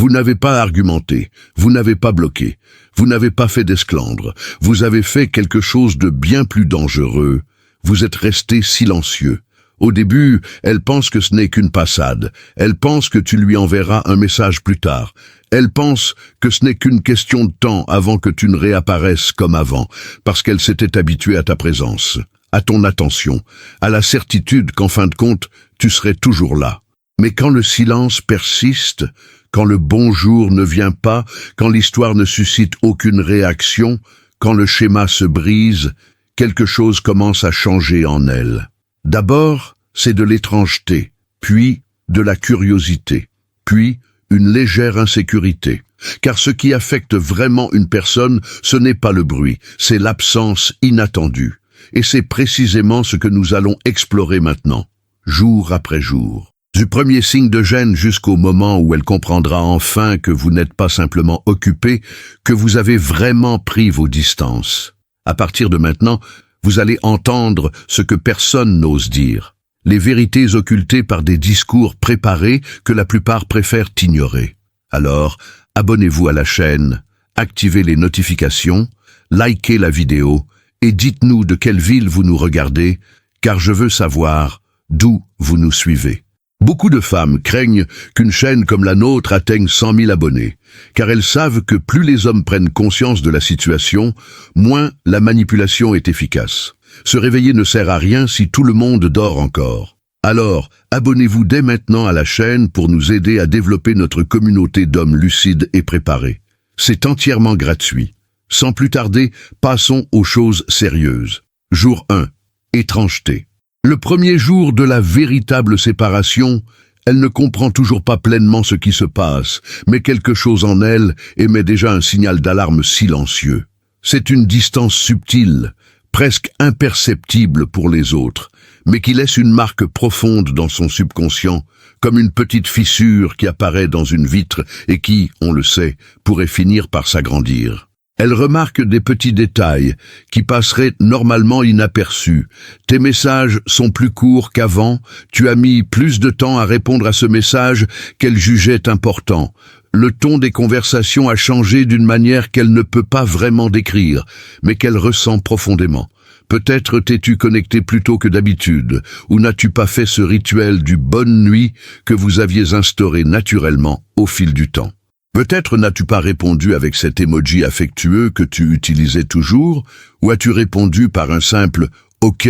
Vous n'avez pas argumenté, vous n'avez pas bloqué, vous n'avez pas fait d'esclandre, vous avez fait quelque chose de bien plus dangereux, vous êtes resté silencieux. Au début, elle pense que ce n'est qu'une passade, elle pense que tu lui enverras un message plus tard, elle pense que ce n'est qu'une question de temps avant que tu ne réapparaisses comme avant, parce qu'elle s'était habituée à ta présence, à ton attention, à la certitude qu'en fin de compte, tu serais toujours là. Mais quand le silence persiste, quand le bonjour ne vient pas, quand l'histoire ne suscite aucune réaction, quand le schéma se brise, quelque chose commence à changer en elle. D'abord, c'est de l'étrangeté, puis de la curiosité, puis une légère insécurité. Car ce qui affecte vraiment une personne, ce n'est pas le bruit, c'est l'absence inattendue. Et c'est précisément ce que nous allons explorer maintenant, jour après jour. Du premier signe de gêne jusqu'au moment où elle comprendra enfin que vous n'êtes pas simplement occupé, que vous avez vraiment pris vos distances. À partir de maintenant, vous allez entendre ce que personne n'ose dire, les vérités occultées par des discours préparés que la plupart préfèrent ignorer. Alors, abonnez-vous à la chaîne, activez les notifications, likez la vidéo et dites-nous de quelle ville vous nous regardez, car je veux savoir d'où vous nous suivez. Beaucoup de femmes craignent qu'une chaîne comme la nôtre atteigne 100 000 abonnés, car elles savent que plus les hommes prennent conscience de la situation, moins la manipulation est efficace. Se réveiller ne sert à rien si tout le monde dort encore. Alors, abonnez-vous dès maintenant à la chaîne pour nous aider à développer notre communauté d'hommes lucides et préparés. C'est entièrement gratuit. Sans plus tarder, passons aux choses sérieuses. Jour 1. Étrangeté. Le premier jour de la véritable séparation, elle ne comprend toujours pas pleinement ce qui se passe, mais quelque chose en elle émet déjà un signal d'alarme silencieux. C'est une distance subtile, presque imperceptible pour les autres, mais qui laisse une marque profonde dans son subconscient, comme une petite fissure qui apparaît dans une vitre et qui, on le sait, pourrait finir par s'agrandir. Elle remarque des petits détails qui passeraient normalement inaperçus. Tes messages sont plus courts qu'avant, tu as mis plus de temps à répondre à ce message qu'elle jugeait important. Le ton des conversations a changé d'une manière qu'elle ne peut pas vraiment décrire, mais qu'elle ressent profondément. Peut-être t'es-tu connecté plus tôt que d'habitude, ou n'as-tu pas fait ce rituel du bonne nuit que vous aviez instauré naturellement au fil du temps. Peut-être n'as-tu pas répondu avec cet emoji affectueux que tu utilisais toujours, ou as-tu répondu par un simple « OK »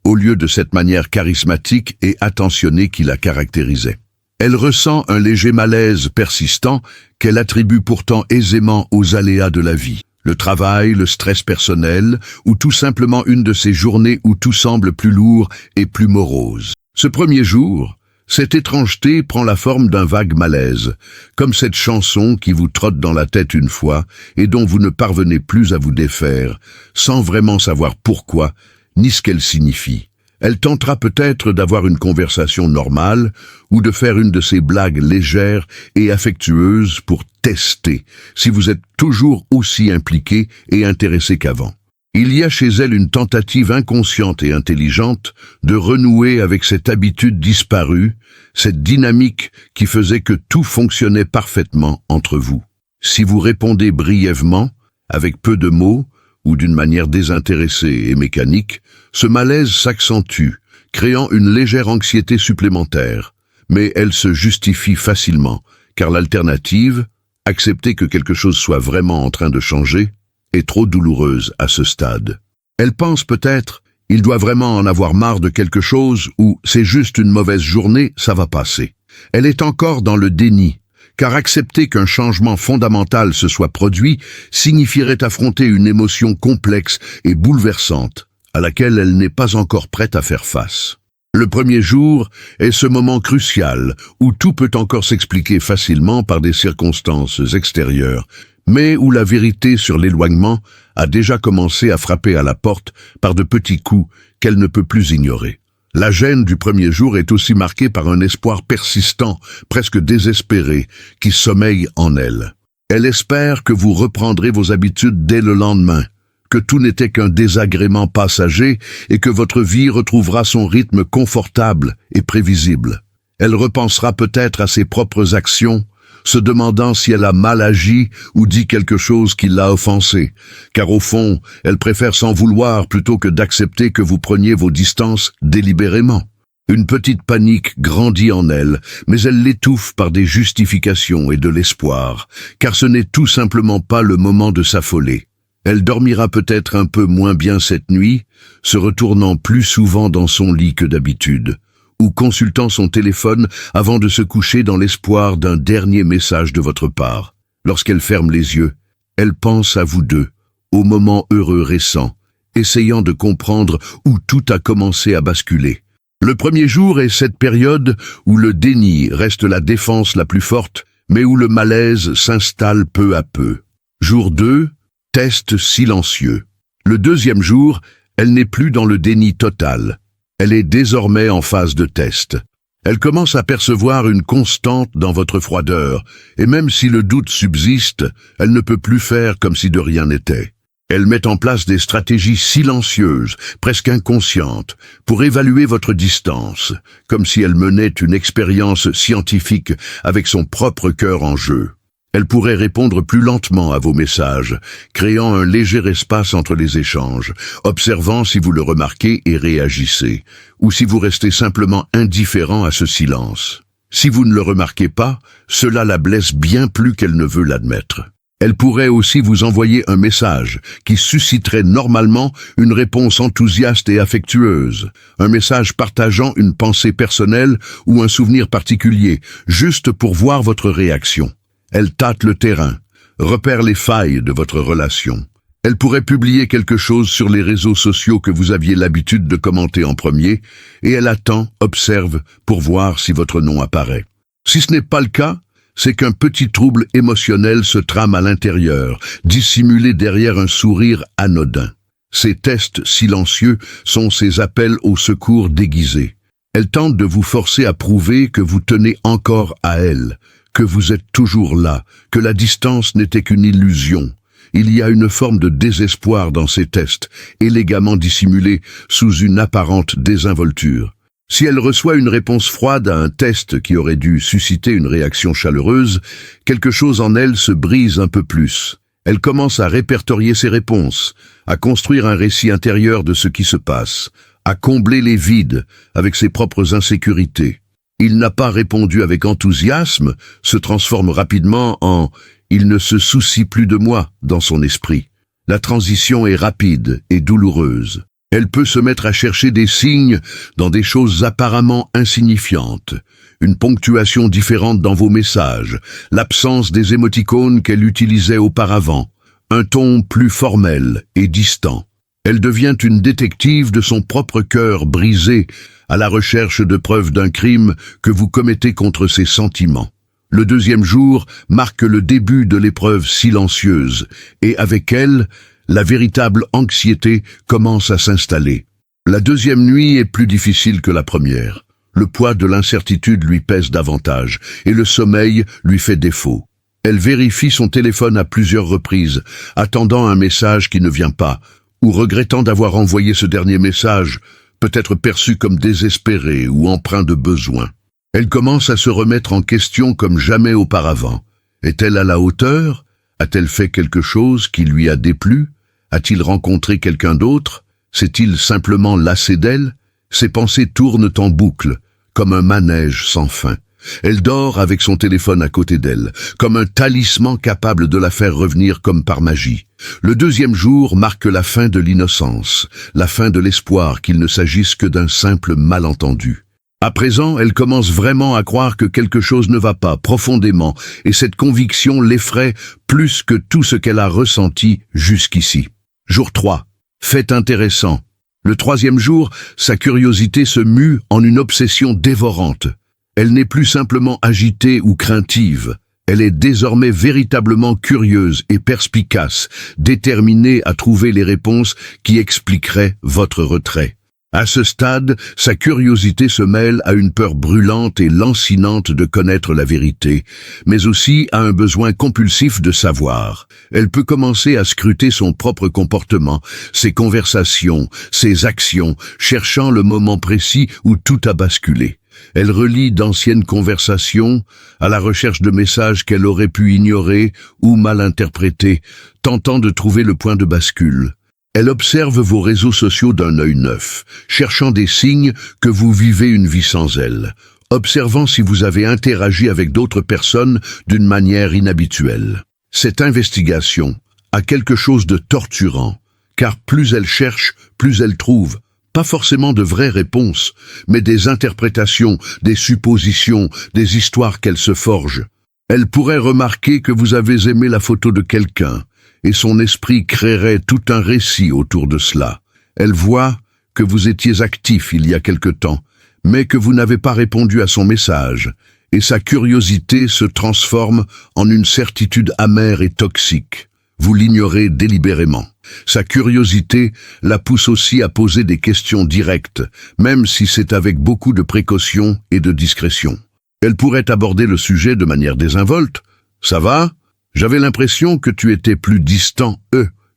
au lieu de cette manière charismatique et attentionnée qui la caractérisait. Elle ressent un léger malaise persistant qu'elle attribue pourtant aisément aux aléas de la vie. Le travail, le stress personnel, ou tout simplement une de ces journées où tout semble plus lourd et plus morose. Ce premier jour, cette étrangeté prend la forme d'un vague malaise, comme cette chanson qui vous trotte dans la tête une fois et dont vous ne parvenez plus à vous défaire, sans vraiment savoir pourquoi, ni ce qu'elle signifie. Elle tentera peut-être d'avoir une conversation normale ou de faire une de ces blagues légères et affectueuses pour tester si vous êtes toujours aussi impliqué et intéressé qu'avant. Il y a chez elle une tentative inconsciente et intelligente de renouer avec cette habitude disparue, cette dynamique qui faisait que tout fonctionnait parfaitement entre vous. Si vous répondez brièvement, avec peu de mots, ou d'une manière désintéressée et mécanique, ce malaise s'accentue, créant une légère anxiété supplémentaire. Mais elle se justifie facilement, car l'alternative, accepter que quelque chose soit vraiment en train de changer, est trop douloureuse à ce stade. Elle pense peut-être, il doit vraiment en avoir marre de quelque chose, ou c'est juste une mauvaise journée, ça va passer. Elle est encore dans le déni, car accepter qu'un changement fondamental se soit produit signifierait affronter une émotion complexe et bouleversante, à laquelle elle n'est pas encore prête à faire face. Le premier jour est ce moment crucial, où tout peut encore s'expliquer facilement par des circonstances extérieures, mais où la vérité sur l'éloignement a déjà commencé à frapper à la porte par de petits coups qu'elle ne peut plus ignorer. La gêne du premier jour est aussi marquée par un espoir persistant, presque désespéré, qui sommeille en elle. Elle espère que vous reprendrez vos habitudes dès le lendemain, que tout n'était qu'un désagrément passager et que votre vie retrouvera son rythme confortable et prévisible. Elle repensera peut-être à ses propres actions, se demandant si elle a mal agi ou dit quelque chose qui l'a offensée, car au fond, elle préfère s'en vouloir plutôt que d'accepter que vous preniez vos distances délibérément. Une petite panique grandit en elle, mais elle l'étouffe par des justifications et de l'espoir, car ce n'est tout simplement pas le moment de s'affoler. Elle dormira peut-être un peu moins bien cette nuit, se retournant plus souvent dans son lit que d'habitude, ou consultant son téléphone avant de se coucher dans l'espoir d'un dernier message de votre part. Lorsqu'elle ferme les yeux, elle pense à vous deux, au moment heureux récent, essayant de comprendre où tout a commencé à basculer. Le premier jour est cette période où le déni reste la défense la plus forte, mais où le malaise s'installe peu à peu. Jour 2, test silencieux. Le deuxième jour, elle n'est plus dans le déni total. Elle est désormais en phase de test. Elle commence à percevoir une constante dans votre froideur, et même si le doute subsiste, elle ne peut plus faire comme si de rien n'était. Elle met en place des stratégies silencieuses, presque inconscientes, pour évaluer votre distance, comme si elle menait une expérience scientifique avec son propre cœur en jeu. Elle pourrait répondre plus lentement à vos messages, créant un léger espace entre les échanges, observant si vous le remarquez et réagissez, ou si vous restez simplement indifférent à ce silence. Si vous ne le remarquez pas, cela la blesse bien plus qu'elle ne veut l'admettre. Elle pourrait aussi vous envoyer un message qui susciterait normalement une réponse enthousiaste et affectueuse, un message partageant une pensée personnelle ou un souvenir particulier, juste pour voir votre réaction. Elle tâte le terrain, repère les failles de votre relation. Elle pourrait publier quelque chose sur les réseaux sociaux que vous aviez l'habitude de commenter en premier, et elle attend, observe, pour voir si votre nom apparaît. Si ce n'est pas le cas, c'est qu'un petit trouble émotionnel se trame à l'intérieur, dissimulé derrière un sourire anodin. Ces tests silencieux sont ces appels au secours déguisés. Elle tente de vous forcer à prouver que vous tenez encore à elle, que vous êtes toujours là, que la distance n'était qu'une illusion. Il y a une forme de désespoir dans ces tests, élégamment dissimulés sous une apparente désinvolture. Si elle reçoit une réponse froide à un test qui aurait dû susciter une réaction chaleureuse, quelque chose en elle se brise un peu plus. Elle commence à répertorier ses réponses, à construire un récit intérieur de ce qui se passe, à combler les vides avec ses propres insécurités. Il n'a pas répondu avec enthousiasme, se transforme rapidement en « il ne se soucie plus de moi » dans son esprit. La transition est rapide et douloureuse. Elle peut se mettre à chercher des signes dans des choses apparemment insignifiantes. Une ponctuation différente dans vos messages, l'absence des émoticônes qu'elle utilisait auparavant, un ton plus formel et distant. Elle devient une détective de son propre cœur brisé à la recherche de preuves d'un crime que vous commettez contre ses sentiments. Le deuxième jour marque le début de l'épreuve silencieuse et avec elle, la véritable anxiété commence à s'installer. La deuxième nuit est plus difficile que la première. Le poids de l'incertitude lui pèse davantage et le sommeil lui fait défaut. Elle vérifie son téléphone à plusieurs reprises, attendant un message qui ne vient pas, ou regrettant d'avoir envoyé ce dernier message, peut-être perçu comme désespéré ou empreint de besoin. Elle commence à se remettre en question comme jamais auparavant. Est-elle à la hauteur? A-t-elle fait quelque chose qui lui a déplu? A-t-il rencontré quelqu'un d'autre? S'est-il simplement lassé d'elle? Ses pensées tournent en boucle, comme un manège sans fin. Elle dort avec son téléphone à côté d'elle, comme un talisman capable de la faire revenir comme par magie. Le deuxième jour marque la fin de l'innocence, la fin de l'espoir qu'il ne s'agisse que d'un simple malentendu. À présent, elle commence vraiment à croire que quelque chose ne va pas profondément, et cette conviction l'effraie plus que tout ce qu'elle a ressenti jusqu'ici. Jour 3. Fait intéressant. Le troisième jour, sa curiosité se mue en une obsession dévorante. Elle n'est plus simplement agitée ou craintive. Elle est désormais véritablement curieuse et perspicace, déterminée à trouver les réponses qui expliqueraient votre retrait. À ce stade, sa curiosité se mêle à une peur brûlante et lancinante de connaître la vérité, mais aussi à un besoin compulsif de savoir. Elle peut commencer à scruter son propre comportement, ses conversations, ses actions, cherchant le moment précis où tout a basculé. Elle relit d'anciennes conversations à la recherche de messages qu'elle aurait pu ignorer ou mal interpréter, tentant de trouver le point de bascule. Elle observe vos réseaux sociaux d'un œil neuf, cherchant des signes que vous vivez une vie sans elle, observant si vous avez interagi avec d'autres personnes d'une manière inhabituelle. Cette investigation a quelque chose de torturant, car plus elle cherche, plus elle trouve. Pas forcément de vraies réponses, mais des interprétations, des suppositions, des histoires qu'elle se forge. Elle pourrait remarquer que vous avez aimé la photo de quelqu'un, et son esprit créerait tout un récit autour de cela. Elle voit que vous étiez actif il y a quelque temps, mais que vous n'avez pas répondu à son message, et sa curiosité se transforme en une certitude amère et toxique. Vous l'ignorez délibérément. Sa curiosité la pousse aussi à poser des questions directes, même si c'est avec beaucoup de précaution et de discrétion. Elle pourrait aborder le sujet de manière désinvolte. « Ça va ? J'avais l'impression que tu étais plus distant,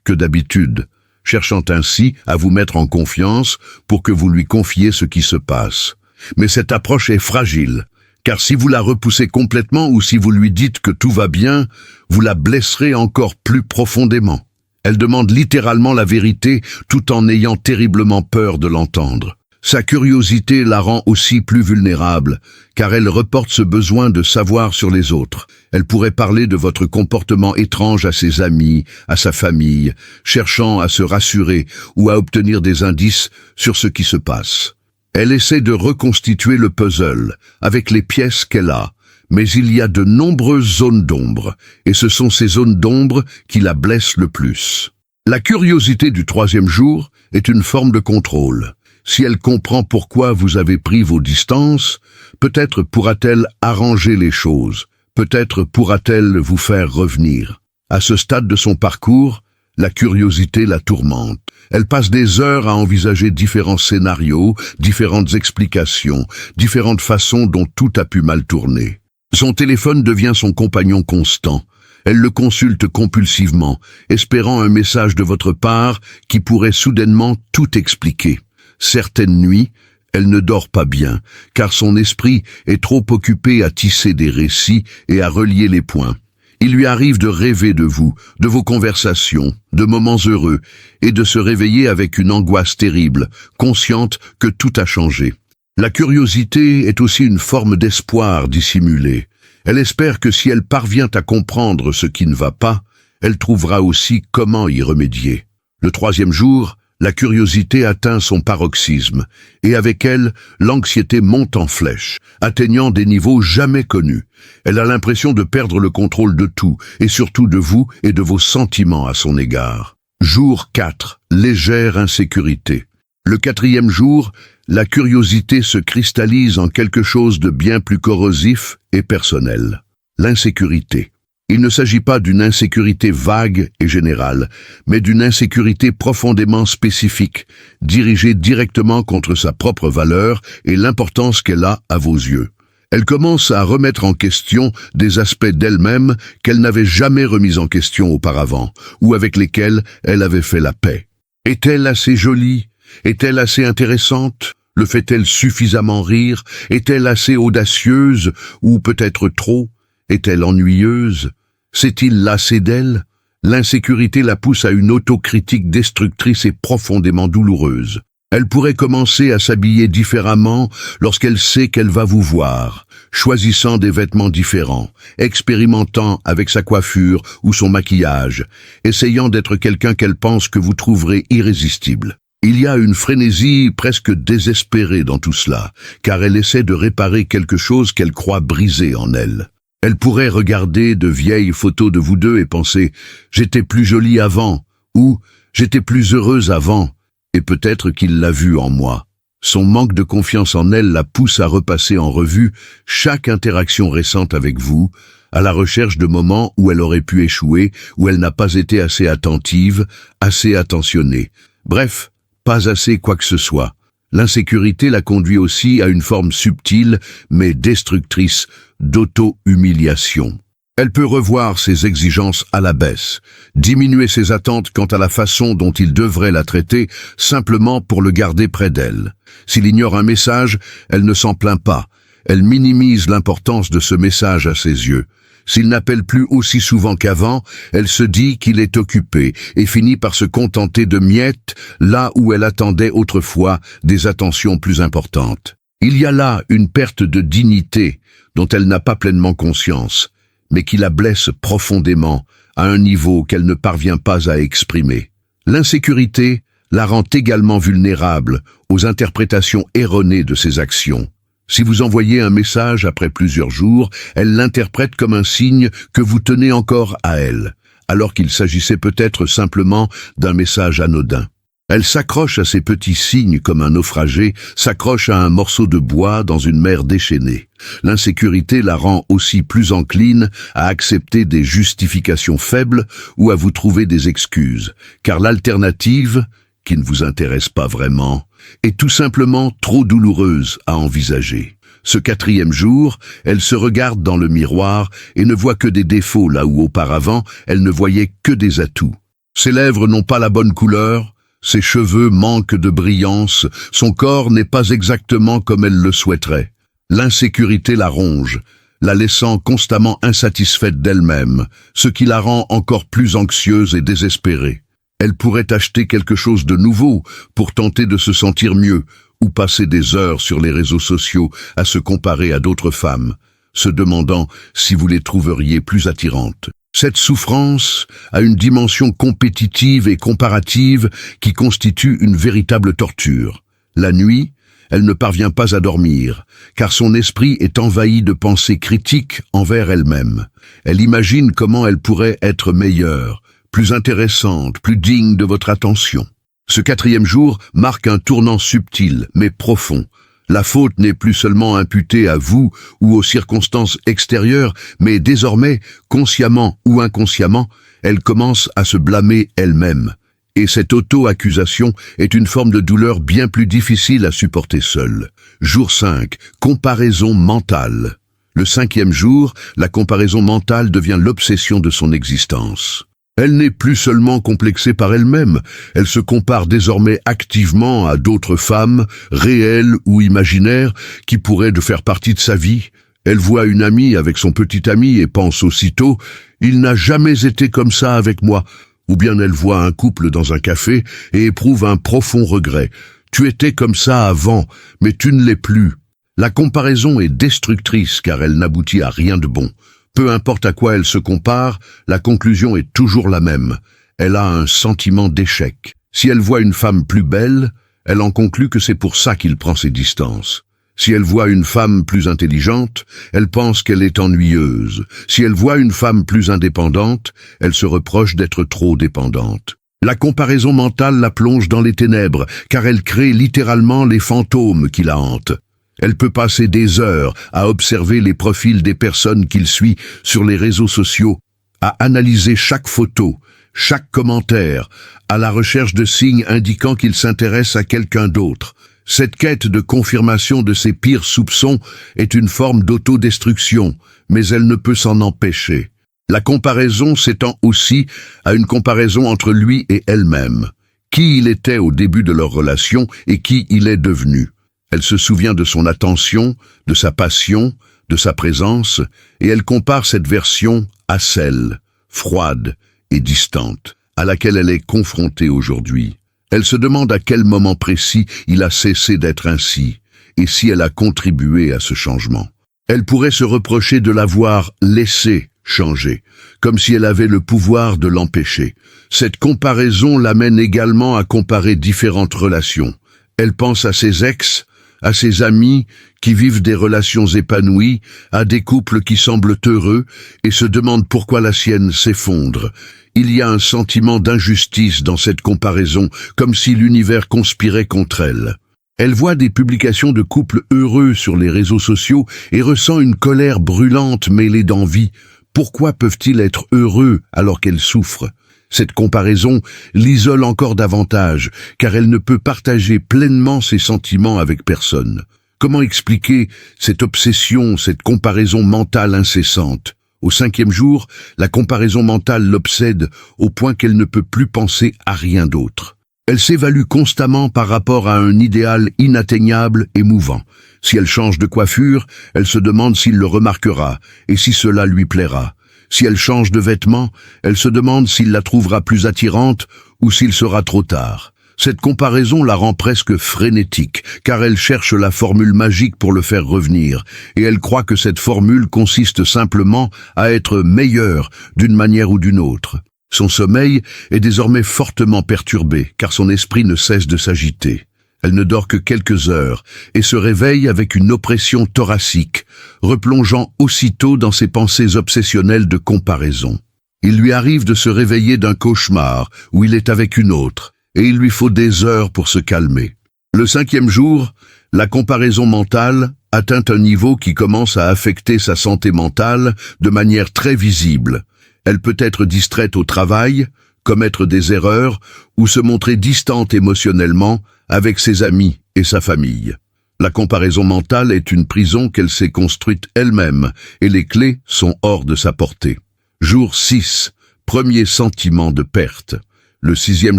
que d'habitude », cherchant ainsi à vous mettre en confiance pour que vous lui confiez ce qui se passe. Mais cette approche est fragile, car si vous la repoussez complètement ou si vous lui dites que tout va bien, vous la blesserez encore plus profondément. Elle demande littéralement la vérité tout en ayant terriblement peur de l'entendre. Sa curiosité la rend aussi plus vulnérable, car elle reporte ce besoin de savoir sur les autres. Elle pourrait parler de votre comportement étrange à ses amis, à sa famille, cherchant à se rassurer ou à obtenir des indices sur ce qui se passe. Elle essaie de reconstituer le puzzle avec les pièces qu'elle a, mais il y a de nombreuses zones d'ombre, et ce sont ces zones d'ombre qui la blessent le plus. La curiosité du troisième jour est une forme de contrôle. Si elle comprend pourquoi vous avez pris vos distances, peut-être pourra-t-elle arranger les choses, peut-être pourra-t-elle vous faire revenir. À ce stade de son parcours, la curiosité la tourmente. Elle passe des heures à envisager différents scénarios, différentes explications, différentes façons dont tout a pu mal tourner. Son téléphone devient son compagnon constant. Elle le consulte compulsivement, espérant un message de votre part qui pourrait soudainement tout expliquer. Certaines nuits, elle ne dort pas bien, car son esprit est trop occupé à tisser des récits et à relier les points. Il lui arrive de rêver de vous, de vos conversations, de moments heureux, et de se réveiller avec une angoisse terrible, consciente que tout a changé. La curiosité est aussi une forme d'espoir dissimulé. Elle espère que si elle parvient à comprendre ce qui ne va pas, elle trouvera aussi comment y remédier. Le troisième jour, la curiosité atteint son paroxysme, et avec elle, l'anxiété monte en flèche, atteignant des niveaux jamais connus. Elle a l'impression de perdre le contrôle de tout, et surtout de vous et de vos sentiments à son égard. Jour 4. Légère insécurité. Le quatrième jour, la curiosité se cristallise en quelque chose de bien plus corrosif et personnel. L'insécurité. Il ne s'agit pas d'une insécurité vague et générale, mais d'une insécurité profondément spécifique, dirigée directement contre sa propre valeur et l'importance qu'elle a à vos yeux. Elle commence à remettre en question des aspects d'elle-même qu'elle n'avait jamais remis en question auparavant, ou avec lesquels elle avait fait la paix. Est-elle assez jolie? Est-elle assez intéressante? Le fait-elle suffisamment rire? Est-elle assez audacieuse, ou peut-être trop? Est-elle ennuyeuse? S'est-il lassé d'elle? L'insécurité la pousse à une autocritique destructrice et profondément douloureuse. Elle pourrait commencer à s'habiller différemment lorsqu'elle sait qu'elle va vous voir, choisissant des vêtements différents, expérimentant avec sa coiffure ou son maquillage, essayant d'être quelqu'un qu'elle pense que vous trouverez irrésistible. Il y a une frénésie presque désespérée dans tout cela, car elle essaie de réparer quelque chose qu'elle croit brisé en elle. Elle pourrait regarder de vieilles photos de vous deux et penser « j'étais plus jolie avant » ou « j'étais plus heureuse avant » et peut-être qu'il l'a vu en moi. Son manque de confiance en elle la pousse à repasser en revue chaque interaction récente avec vous, à la recherche de moments où elle aurait pu échouer, où elle n'a pas été assez attentive, assez attentionnée. Bref, pas assez quoi que ce soit. L'insécurité la conduit aussi à une forme subtile mais destructrice d'auto-humiliation. Elle peut revoir ses exigences à la baisse, diminuer ses attentes quant à la façon dont il devrait la traiter, simplement pour le garder près d'elle. S'il ignore un message, elle ne s'en plaint pas. Elle minimise l'importance de ce message à ses yeux. S'il n'appelle plus aussi souvent qu'avant, elle se dit qu'il est occupé et finit par se contenter de miettes là où elle attendait autrefois des attentions plus importantes. Il y a là une perte de dignité dont elle n'a pas pleinement conscience, mais qui la blesse profondément à un niveau qu'elle ne parvient pas à exprimer. L'insécurité la rend également vulnérable aux interprétations erronées de ses actions. Si vous envoyez un message après plusieurs jours, elle l'interprète comme un signe que vous tenez encore à elle, alors qu'il s'agissait peut-être simplement d'un message anodin. Elle s'accroche à ces petits signes comme un naufragé s'accroche à un morceau de bois dans une mer déchaînée. L'insécurité la rend aussi plus encline à accepter des justifications faibles ou à vous trouver des excuses, car l'alternative, qui ne vous intéresse pas vraiment, est tout simplement trop douloureuse à envisager. Ce 4e jour, elle se regarde dans le miroir et ne voit que des défauts là où auparavant elle ne voyait que des atouts. Ses lèvres n'ont pas la bonne couleur, ses cheveux manquent de brillance, son corps n'est pas exactement comme elle le souhaiterait. L'insécurité la ronge, la laissant constamment insatisfaite d'elle-même, ce qui la rend encore plus anxieuse et désespérée. Elle pourrait acheter quelque chose de nouveau pour tenter de se sentir mieux, ou passer des heures sur les réseaux sociaux à se comparer à d'autres femmes, se demandant si vous les trouveriez plus attirantes. Cette souffrance a une dimension compétitive et comparative qui constitue une véritable torture. La nuit, elle ne parvient pas à dormir, car son esprit est envahi de pensées critiques envers elle-même. Elle imagine comment elle pourrait être meilleure, plus intéressante, plus digne de votre attention. Ce 4e jour marque un tournant subtil, mais profond. La faute n'est plus seulement imputée à vous ou aux circonstances extérieures, mais désormais, consciemment ou inconsciemment, elle commence à se blâmer elle-même. Et cette auto-accusation est une forme de douleur bien plus difficile à supporter seule. Jour 5, comparaison mentale. Le 5e jour, la comparaison mentale devient l'obsession de son existence. Elle n'est plus seulement complexée par elle-même, elle se compare désormais activement à d'autres femmes, réelles ou imaginaires, qui pourraient faire partie de sa vie. Elle voit une amie avec son petit ami et pense aussitôt « Il n'a jamais été comme ça avec moi ». Ou bien elle voit un couple dans un café et éprouve un profond regret. « Tu étais comme ça avant, mais tu ne l'es plus ». La comparaison est destructrice car elle n'aboutit à rien de bon. Peu importe à quoi elle se compare, la conclusion est toujours la même. Elle a un sentiment d'échec. Si elle voit une femme plus belle, elle en conclut que c'est pour ça qu'il prend ses distances. Si elle voit une femme plus intelligente, elle pense qu'elle est ennuyeuse. Si elle voit une femme plus indépendante, elle se reproche d'être trop dépendante. La comparaison mentale la plonge dans les ténèbres, car elle crée littéralement les fantômes qui la hantent. Elle peut passer des heures à observer les profils des personnes qu'il suit sur les réseaux sociaux, à analyser chaque photo, chaque commentaire, à la recherche de signes indiquant qu'il s'intéresse à quelqu'un d'autre. Cette quête de confirmation de ses pires soupçons est une forme d'autodestruction, mais elle ne peut s'en empêcher. La comparaison s'étend aussi à une comparaison entre lui et elle-même. Qui il était au début de leur relation et qui il est devenu. Elle se souvient de son attention, de sa passion, de sa présence, et elle compare cette version à celle, froide et distante, à laquelle elle est confrontée aujourd'hui. Elle se demande à quel moment précis il a cessé d'être ainsi, et si elle a contribué à ce changement. Elle pourrait se reprocher de l'avoir laissé changer, comme si elle avait le pouvoir de l'empêcher. Cette comparaison l'amène également à comparer différentes relations. Elle pense à ses ex, à ses amis qui vivent des relations épanouies, à des couples qui semblent heureux et se demande pourquoi la sienne s'effondre. Il y a un sentiment d'injustice dans cette comparaison, comme si l'univers conspirait contre elle. Elle voit des publications de couples heureux sur les réseaux sociaux et ressent une colère brûlante mêlée d'envie. Pourquoi peuvent-ils être heureux alors qu'elle souffre ? Cette comparaison l'isole encore davantage, car elle ne peut partager pleinement ses sentiments avec personne. Comment expliquer cette obsession, cette comparaison mentale incessante ? Au 5e jour, la comparaison mentale l'obsède au point qu'elle ne peut plus penser à rien d'autre. Elle s'évalue constamment par rapport à un idéal inatteignable et mouvant. Si elle change de coiffure, elle se demande s'il le remarquera et si cela lui plaira. Si elle change de vêtements, elle se demande s'il la trouvera plus attirante ou s'il sera trop tard. Cette comparaison la rend presque frénétique, car elle cherche la formule magique pour le faire revenir, et elle croit que cette formule consiste simplement à être meilleure d'une manière ou d'une autre. Son sommeil est désormais fortement perturbé, car son esprit ne cesse de s'agiter. Elle ne dort que quelques heures et se réveille avec une oppression thoracique, replongeant aussitôt dans ses pensées obsessionnelles de comparaison. Il lui arrive de se réveiller d'un cauchemar où il est avec une autre, et il lui faut des heures pour se calmer. Le 5e jour, la comparaison mentale atteint un niveau qui commence à affecter sa santé mentale de manière très visible. Elle peut être distraite au travail, commettre des erreurs ou se montrer distante émotionnellement avec ses amis et sa famille. La comparaison mentale est une prison qu'elle s'est construite elle-même et les clés sont hors de sa portée. Jour 6, premier sentiment de perte. Le 6e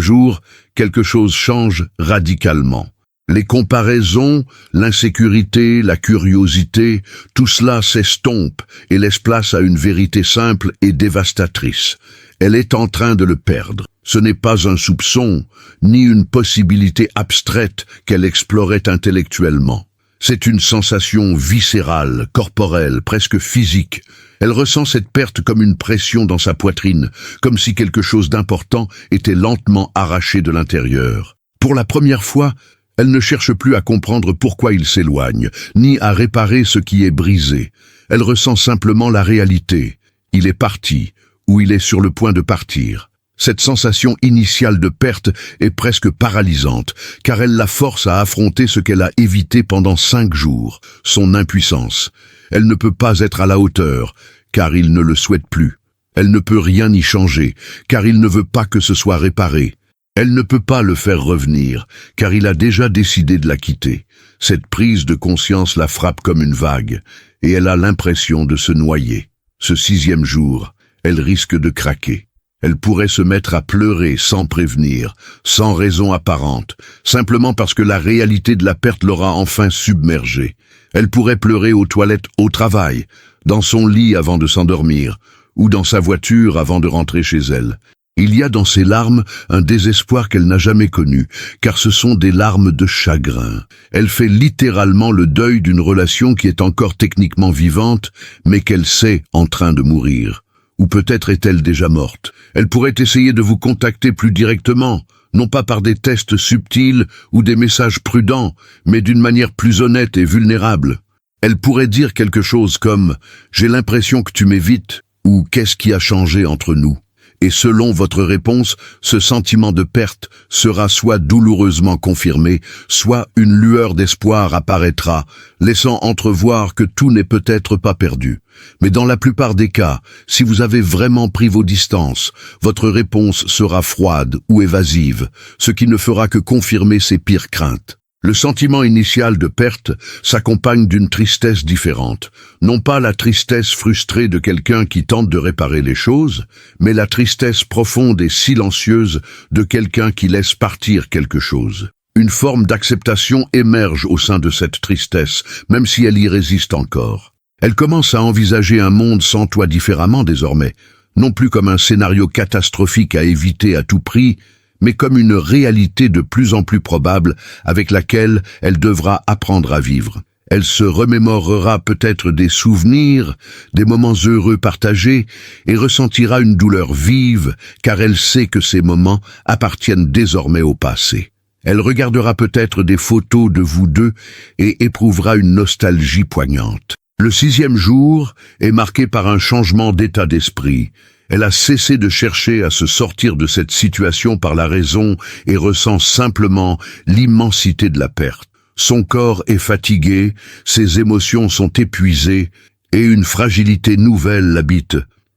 jour, quelque chose change radicalement. Les comparaisons, l'insécurité, la curiosité, tout cela s'estompe et laisse place à une vérité simple et dévastatrice. Elle est en train de le perdre. Ce n'est pas un soupçon, ni une possibilité abstraite qu'elle explorait intellectuellement. C'est une sensation viscérale, corporelle, presque physique. Elle ressent cette perte comme une pression dans sa poitrine, comme si quelque chose d'important était lentement arraché de l'intérieur. Pour la première fois, elle ne cherche plus à comprendre pourquoi il s'éloigne, ni à réparer ce qui est brisé. Elle ressent simplement la réalité. Il est parti, ou il est sur le point de partir. Cette sensation initiale de perte est presque paralysante, car elle la force à affronter ce qu'elle a évité pendant 5 jours, son impuissance. Elle ne peut pas être à la hauteur, car il ne le souhaite plus. Elle ne peut rien y changer, car il ne veut pas que ce soit réparé. Elle ne peut pas le faire revenir, car il a déjà décidé de la quitter. Cette prise de conscience la frappe comme une vague, et elle a l'impression de se noyer. Ce 6e jour, elle risque de craquer. Elle pourrait se mettre à pleurer sans prévenir, sans raison apparente, simplement parce que la réalité de la perte l'aura enfin submergée. Elle pourrait pleurer aux toilettes au travail, dans son lit avant de s'endormir, ou dans sa voiture avant de rentrer chez elle. Il y a dans ces larmes un désespoir qu'elle n'a jamais connu, car ce sont des larmes de chagrin. Elle fait littéralement le deuil d'une relation qui est encore techniquement vivante, mais qu'elle sait en train de mourir. Ou peut-être est-elle déjà morte. Elle pourrait essayer de vous contacter plus directement, non pas par des tests subtils ou des messages prudents, mais d'une manière plus honnête et vulnérable. Elle pourrait dire quelque chose comme « J'ai l'impression que tu m'évites » ou « Qu'est-ce qui a changé entre nous ?» Et selon votre réponse, ce sentiment de perte sera soit douloureusement confirmé, soit une lueur d'espoir apparaîtra, laissant entrevoir que tout n'est peut-être pas perdu. Mais dans la plupart des cas, si vous avez vraiment pris vos distances, votre réponse sera froide ou évasive, ce qui ne fera que confirmer ses pires craintes. Le sentiment initial de perte s'accompagne d'une tristesse différente. Non pas la tristesse frustrée de quelqu'un qui tente de réparer les choses, mais la tristesse profonde et silencieuse de quelqu'un qui laisse partir quelque chose. Une forme d'acceptation émerge au sein de cette tristesse, même si elle y résiste encore. Elle commence à envisager un monde sans toi différemment désormais, non plus comme un scénario catastrophique à éviter à tout prix, mais comme une réalité de plus en plus probable avec laquelle elle devra apprendre à vivre. Elle se remémorera peut-être des souvenirs, des moments heureux partagés, et ressentira une douleur vive, car elle sait que ces moments appartiennent désormais au passé. Elle regardera peut-être des photos de vous deux et éprouvera une nostalgie poignante. Le 6e jour est marqué par un changement d'état d'esprit. Elle a cessé de chercher à se sortir de cette situation par la raison et ressent simplement l'immensité de la perte. Son corps est fatigué, ses émotions sont épuisées et une fragilité nouvelle l'habite.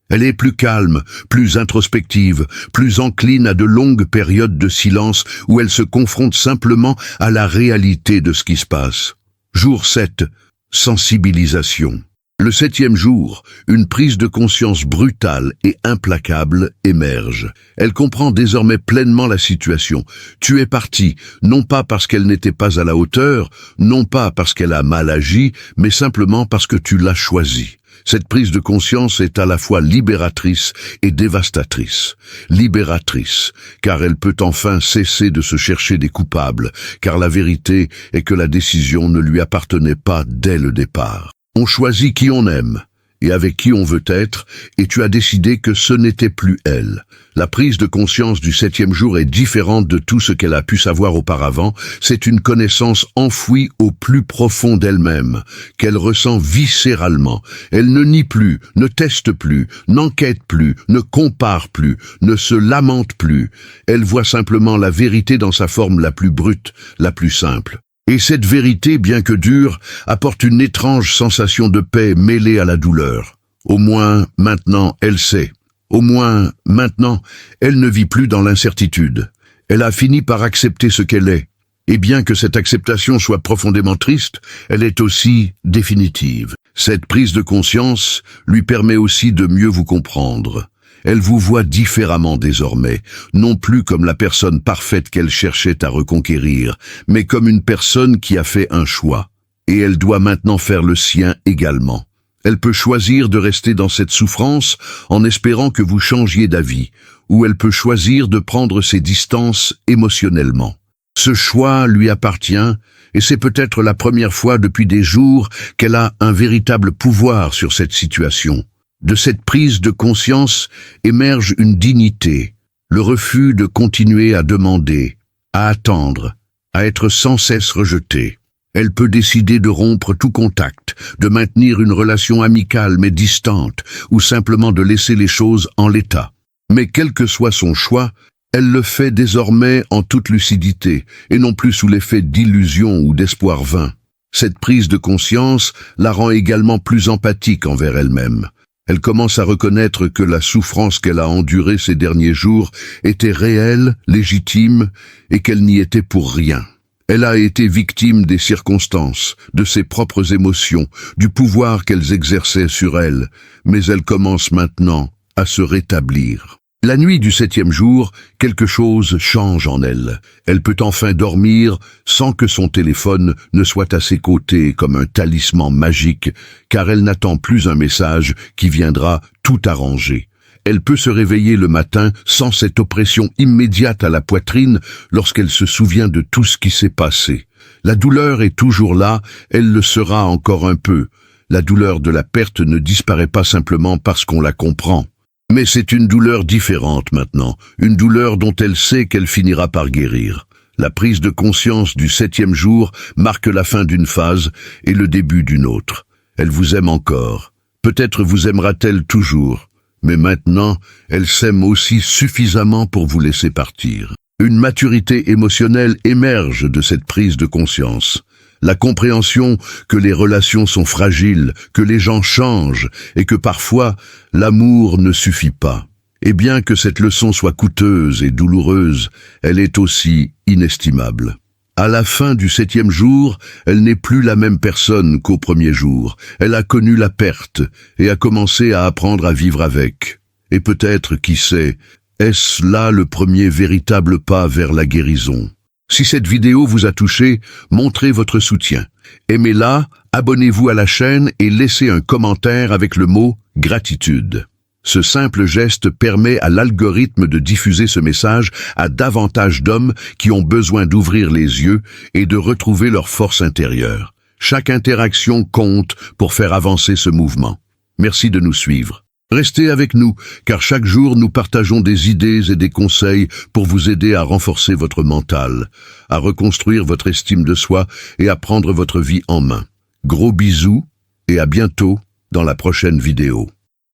Elle est plus calme, plus introspective, plus encline à de longues périodes de silence où elle se confronte simplement à la réalité de ce qui se passe. Jour 7. Sensibilisation. Le 7e jour, une prise de conscience brutale et implacable émerge. Elle comprend désormais pleinement la situation. Tu es parti, non pas parce qu'elle n'était pas à la hauteur, non pas parce qu'elle a mal agi, mais simplement parce que tu l'as choisi. Cette prise de conscience est à la fois libératrice et dévastatrice. Libératrice, car elle peut enfin cesser de se chercher des coupables, car la vérité est que la décision ne lui appartenait pas dès le départ. On choisit qui on aime et avec qui on veut être, et tu as décidé que ce n'était plus elle. La prise de conscience du 7e jour est différente de tout ce qu'elle a pu savoir auparavant. C'est une connaissance enfouie au plus profond d'elle-même, qu'elle ressent viscéralement. Elle ne nie plus, ne teste plus, n'enquête plus, ne compare plus, ne se lamente plus. Elle voit simplement la vérité dans sa forme la plus brute, la plus simple. Et cette vérité, bien que dure, apporte une étrange sensation de paix mêlée à la douleur. Au moins, maintenant, elle sait. Au moins, maintenant, elle ne vit plus dans l'incertitude. Elle a fini par accepter ce qu'elle est. Et bien que cette acceptation soit profondément triste, elle est aussi définitive. Cette prise de conscience lui permet aussi de mieux vous comprendre. Elle vous voit différemment désormais, non plus comme la personne parfaite qu'elle cherchait à reconquérir, mais comme une personne qui a fait un choix. Et elle doit maintenant faire le sien également. Elle peut choisir de rester dans cette souffrance en espérant que vous changiez d'avis, ou elle peut choisir de prendre ses distances émotionnellement. Ce choix lui appartient, et c'est peut-être la première fois depuis des jours qu'elle a un véritable pouvoir sur cette situation. De cette prise de conscience émerge une dignité, le refus de continuer à demander, à attendre, à être sans cesse rejetée. Elle peut décider de rompre tout contact, de maintenir une relation amicale mais distante, ou simplement de laisser les choses en l'état. Mais quel que soit son choix, elle le fait désormais en toute lucidité, et non plus sous l'effet d'illusions ou d'espoir vain. Cette prise de conscience la rend également plus empathique envers elle-même. Elle commence à reconnaître que la souffrance qu'elle a endurée ces derniers jours était réelle, légitime, et qu'elle n'y était pour rien. Elle a été victime des circonstances, de ses propres émotions, du pouvoir qu'elles exerçaient sur elle, mais elle commence maintenant à se rétablir. La nuit du 7e jour, quelque chose change en elle. Elle peut enfin dormir sans que son téléphone ne soit à ses côtés comme un talisman magique, car elle n'attend plus un message qui viendra tout arranger. Elle peut se réveiller le matin sans cette oppression immédiate à la poitrine lorsqu'elle se souvient de tout ce qui s'est passé. La douleur est toujours là, elle le sera encore un peu. La douleur de la perte ne disparaît pas simplement parce qu'on la comprend. Mais c'est une douleur différente maintenant, une douleur dont elle sait qu'elle finira par guérir. La prise de conscience du 7e jour marque la fin d'une phase et le début d'une autre. Elle vous aime encore. Peut-être vous aimera-t-elle toujours, mais maintenant, elle s'aime aussi suffisamment pour vous laisser partir. Une maturité émotionnelle émerge de cette prise de conscience. La compréhension que les relations sont fragiles, que les gens changent et que parfois l'amour ne suffit pas. Et bien que cette leçon soit coûteuse et douloureuse, elle est aussi inestimable. À la fin du 7e jour, elle n'est plus la même personne qu'au premier jour. Elle a connu la perte et a commencé à apprendre à vivre avec. Et peut-être, qui sait, est-ce là le premier véritable pas vers la guérison? Si cette vidéo vous a touché, montrez votre soutien. Aimez-la, abonnez-vous à la chaîne et laissez un commentaire avec le mot « gratitude ». Ce simple geste permet à l'algorithme de diffuser ce message à davantage d'hommes qui ont besoin d'ouvrir les yeux et de retrouver leur force intérieure. Chaque interaction compte pour faire avancer ce mouvement. Merci de nous suivre. Restez avec nous, car chaque jour nous partageons des idées et des conseils pour vous aider à renforcer votre mental, à reconstruire votre estime de soi et à prendre votre vie en main. Gros bisous et à bientôt dans la prochaine vidéo.